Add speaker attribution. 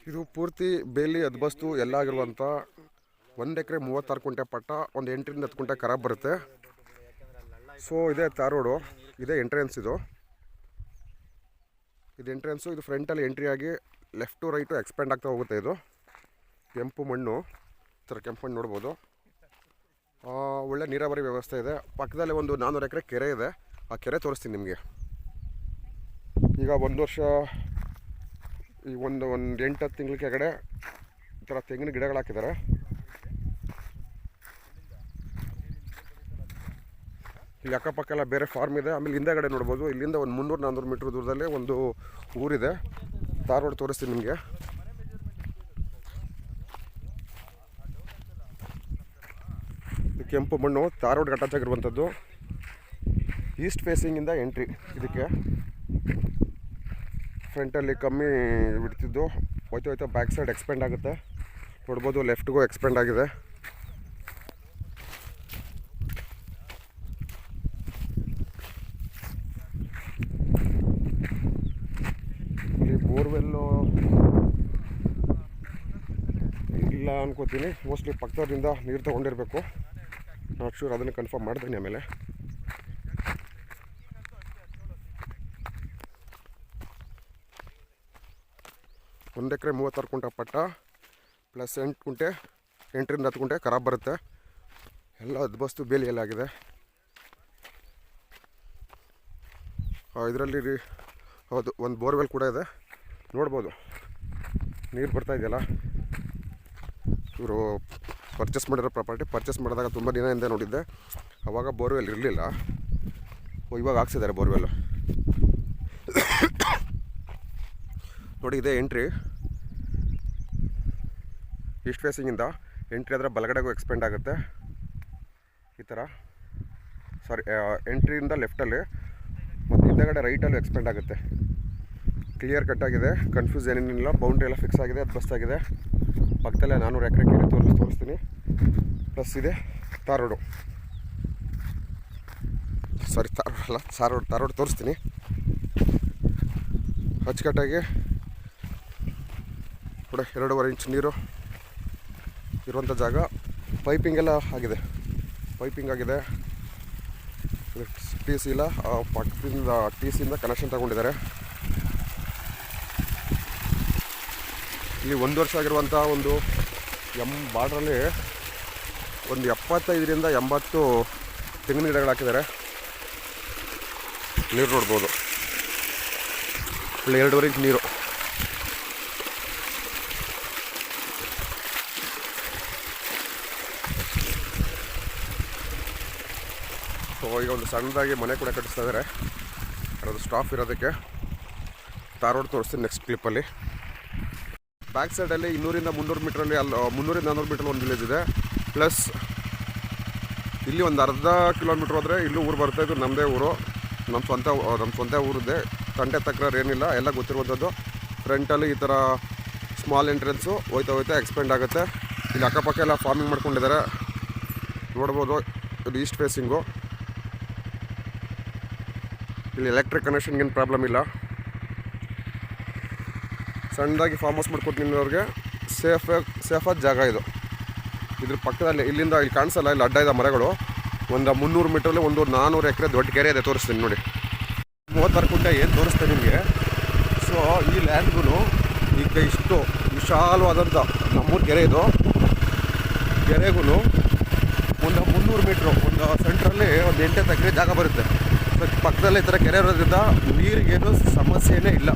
Speaker 1: ಇದು ಪೂರ್ತಿ ಬೇಲಿ ಅದ್ಬಸ್ತು ಎಲ್ಲ ಆಗಿರುವಂಥ 1 ಎಕರೆ 36 ಕುಂಟೆ ಪಟ್ಟ. ಒಂದು 8ರಿಂದ 10 ಕುಂಟೆ ಖರಾಬ್ ಬರುತ್ತೆ. ಸೊ ಇದೇ ತಾರ್ ರೋಡು, ಇದೇ ಎಂಟ್ರೆನ್ಸ್. ಇದು ಎಂಟ್ರೆನ್ಸು. ಇದು ಫ್ರಂಟಲ್ಲಿ ಎಂಟ್ರಿ ಆಗಿ ಲೆಫ್ಟ್ ಟು ರೈಟು ಎಕ್ಸ್ಪ್ಯಾಂಡ್ ಆಗ್ತಾ ಹೋಗುತ್ತೆ. ಇದು ಕೆಂಪು ಮಣ್ಣು, ಈ ಥರ ಕೆಂಪು ಮಣ್ಣು ನೋಡ್ಬೋದು. ಒಳ್ಳೆ ನೀರಾವರಿ ವ್ಯವಸ್ಥೆ ಇದೆ. ಪಕ್ಕದಲ್ಲಿ ಒಂದು 400 ಎಕರೆ ಕೆರೆ ಇದೆ. ಆ ಕೆರೆ ತೋರಿಸ್ತೀನಿ ನಿಮಗೆ. ಈಗ 1 ವರ್ಷ, ಈ ಒಂದು 8-10 ತಿಂಗಳ ಕೆಳಗಡೆ ಈ ಥರ ತೆಂಗಿನ ಗಿಡಗಳು ಹಾಕಿದ್ದಾರೆ. ಇಲ್ಲಿ ಅಕ್ಕಪಕ್ಕ ಎಲ್ಲ ಬೇರೆ ಫಾರ್ಮ್ ಇದೆ. ಆಮೇಲೆ ಹಿಂದೆಗಡೆ ನೋಡ್ಬೋದು, ಇಲ್ಲಿಂದ ಒಂದು 300-400 ಮೀಟ್ರ್ ದೂರದಲ್ಲಿ ಒಂದು ಊರಿದೆ. ತಾರ್ ರೋಡ್ ತೋರಿಸ್ತೀನಿ ನಿಮಗೆ. ಇದು ಕೆಂಪು ಮಣ್ಣು, ತಾರ್ ರೋಡ್ ಅಟ್ಯಾಚ್ ಆಗಿರುವಂಥದ್ದು. ಈಸ್ಟ್ ಫೇಸಿಂಗಿಂದ ಎಂಟ್ರಿ ಇದಕ್ಕೆ. ಫ್ರಂಟಲ್ಲಿ ಕಮ್ಮಿ ಬಿಡ್ತಿದ್ದು, ಹೋಯ್ತಾ ಬ್ಯಾಕ್ ಸೈಡ್ ಎಕ್ಸ್ಪೆಂಡ್ ಆಗುತ್ತೆ. ನೋಡ್ಬೋದು, ಲೆಫ್ಟ್ಗೂ ಎಕ್ಸ್ಪೆಂಡ್ ಆಗಿದೆ. ಇಲ್ಲಿ ಬೋರ್ವೆಲ್ಲು ಇಲ್ಲ ಅನ್ಕೋತೀನಿ. ಮೋಸ್ಟ್ಲಿ ಪಕ್ಕದಿಂದ ನೀರು ತೊಗೊಂಡಿರಬೇಕು. ನಾಟ್ ಶೂರ್, ಅದನ್ನು ಕನ್ಫರ್ಮ್ ಮಾಡ್ತೀನಿ ಆಮೇಲೆ. ಒಂದು ಎಕರೆ 36 ಕುಂಟೆ ಪಟ್ಟ ಪ್ಲಸ್ 8 ಕುಂಟೆ, 8ರಿಂದ 10 ಕುಂಟೆ ಖರಾಬ್ ಬರುತ್ತೆ. ಎಲ್ಲ ಅದ್ಬಸ್ತು ಬೇಲಿಯಲ್ಲಾಗಿದೆ. ಇದರಲ್ಲಿ ಹೌದು, ಒಂದು ಬೋರ್ವೆಲ್ ಕೂಡ ಇದೆ. ನೋಡ್ಬೋದು ನೀರು ಬರ್ತಾ ಇದೆಯಲ್ಲ. ಇವರು ಪರ್ಚೇಸ್ ಮಾಡಿರೋ ಪ್ರಾಪರ್ಟಿ. ಪರ್ಚೇಸ್ ಮಾಡಿದಾಗ ತುಂಬ ದಿನ ಹಿಂದೆ ನೋಡಿದ್ದೆ, ಆವಾಗ ಬೋರ್ವೆಲ್ ಇರಲಿಲ್ಲ. ಇವಾಗ ಹಾಕ್ಸಿದ್ದಾರೆ ಬೋರ್ವೆಲ್. ನೋಡಿ, ಇದೇ ಎಂಟ್ರಿ. ಈಸ್ಟ್ ಫೇಸಿಂಗಿಂದ ಎಂಟ್ರಿ ಆದರೆ ಬಲಗಡೆಗೂ ಎಕ್ಸ್ಪೆಂಡ್ ಆಗುತ್ತೆ ಈ ಥರ. ಸಾರಿ, ಎಂಟ್ರಿಯಿಂದ ಲೆಫ್ಟಲ್ಲಿ ಮತ್ತು ಹಿಂದೆಗಡೆ ರೈಟಲ್ಲೂ ಎಕ್ಸ್ಪೆಂಡ್ ಆಗುತ್ತೆ. ಕ್ಲಿಯರ್ ಕಟ್ ಆಗಿದೆ, ಕನ್ಫ್ಯೂಸ್ ಏನೇನಿಲ್ಲ. ಬೌಂಡ್ರಿ ಎಲ್ಲ ಫಿಕ್ಸ್ ಆಗಿದೆ, ಅದು ಬಸ್ತಾಗಿದೆ. ಪಕ್ಕದಲ್ಲೇ 400 ಎಕರೆ ಕೆರೆ ತೋರಿಸ್ತೀನಿ. ಪ್ಲಸ್ ಇದೆ ತಾರ್ ರೋಡು. ಸಾರಿ, ತಾರ್ ರೋಡ್ ತೋರಿಸ್ತೀನಿ. ಅಚ್ಚುಕಟ್ಟಾಗಿ ಕೂಡ 2.5 ಇಂಚ್ ನೀರು ಇರುವಂಥ ಜಾಗ. ಪೈಪಿಂಗ್ ಎಲ್ಲ ಆಗಿದೆ, ಪೈಪಿಂಗ್ ಆಗಿದೆ. ಟಿ ಸಿ ಇಲ್ಲ, ಪಕ್ಕದಿಂದ ಟಿ ಸಿಯಿಂದ ಕನೆಕ್ಷನ್ ತಗೊಂಡಿದ್ದಾರೆ. ಇಲ್ಲಿ 1 ವರ್ಷ ಆಗಿರುವಂಥ ಒಂದು ಬಾರ್ಡ್ರಲ್ಲಿ ಒಂದು 75ರಿಂದ 80 ತೆಂಗಿನ ಗಿಡಗಳು ಹಾಕಿದ್ದಾರೆ. ನೀರು ನೋಡ್ಬೋದು, ಒಳ್ಳೆ 2.5 ಇಂಚ್ ನೀರು. ಸೊ ಈಗ ಒಂದು ಸಣ್ಣದಾಗಿ ಮನೆ ಕೂಡ ಕಟ್ಟಿಸ್ತಾ ಇದ್ದಾರೆ. ಅದು ಸ್ಟಾಫ್ ಇರೋದಕ್ಕೆ. ತಾರ್ ರೋಡ್ ತೋರಿಸ್ತೀನಿ ನೆಕ್ಸ್ಟ್ ಕ್ಲಿಪ್ಪಲ್ಲಿ. ಬ್ಯಾಕ್ ಸೈಡಲ್ಲಿ 200ರಿಂದ 300 ಮೀಟ್ರಲ್ಲಿ, 300ರಿಂದ 400 ಮೀಟ್ರಲ್ಲಿ ಒಂದು ವಿಲೇಜ್ ಇದೆ. ಪ್ಲಸ್ ಇಲ್ಲಿ ಒಂದು ಅರ್ಧ ಕಿಲೋಮೀಟ್ರ್ ಹೋದರೆ ಇಲ್ಲೂ ಊರು ಬರುತ್ತೆ. ಇದು ನಮ್ಮದೇ ಊರು, ನಮ್ಮ ಸ್ವಂತ ಊರಿದೆ. ತಂಟೆ ತಕರಾರು ಏನಿಲ್ಲ, ಎಲ್ಲ ಗೊತ್ತಿರುವಂಥದ್ದು. ಫ್ರಂಟಲ್ಲಿ ಈ ಥರ ಸ್ಮಾಲ್ ಎಂಟ್ರೆನ್ಸು, ಹೋಯ್ತಾ ಎಕ್ಸ್ಪೆಂಡ್ ಆಗುತ್ತೆ. ಇಲ್ಲಿ ಅಕ್ಕಪಕ್ಕ ಎಲ್ಲ ಫಾರ್ಮಿಂಗ್ ಮಾಡ್ಕೊಂಡಿದ್ದಾರೆ, ನೋಡ್ಬೋದು. ಇದು ಈಸ್ಟ್ ಫೇಸಿಂಗು. ಇಲ್ಲಿ ಎಲೆಕ್ಟ್ರಿಕ್ ಕನೆಕ್ಷನ್ಗೇನು ಪ್ರಾಬ್ಲಮ್ ಇಲ್ಲ. ಸಣ್ಣದಾಗಿ ಫಾರ್ಮ್ ಹೌಸ್ ಮಾಡ್ಕೊಡ್ತೀನಿ ಅವ್ರಿಗೆ. ಸೇಫಾದ ಜಾಗ ಇದು. ಇದ್ರ ಪಕ್ಕದಲ್ಲಿ ಇಲ್ಲಿ ಕಾಣಿಸಲ್ಲ, ಇಲ್ಲಿ ಅಡ್ಡ ಇದೆ ಮರಗಳು. ಒಂದು 300 ಮೀಟ್ರಲ್ಲಿ ಒಂದು 400 ಎಕರೆ ದೊಡ್ಡ ಕೆರೆ ಇದೆ, ತೋರಿಸ್ತೀನಿ ನೋಡಿ. 36 ಕುಂಟೆ ಏನು ತೋರಿಸ್ತೇನೆ ನಿಮಗೆ. ಸೊ ಈ ಲ್ಯಾಂಡ್ಗೂ ಈಗ ಇಷ್ಟು ವಿಶಾಲವಾದಂಥ ನಮ್ಮೂರು ಕೆರೆ ಇದು. ಕೆರೆಗೂ ಒಂದು 300 ಮೀಟ್ರು, ಒಂದು ಸೆಂಟ್ರಲ್ಲಿ ಒಂದು 8 ಎಕರೆ ಜಾಗ ಬರುತ್ತೆ. ಸೊ ಪಕ್ಕದಲ್ಲೇ ಈ ಥರ ಕೆರೆ ಇರೋದ್ರಿಂದ ನೀರಿಗೇನು ಸಮಸ್ಯೆನೇ ಇಲ್ಲ.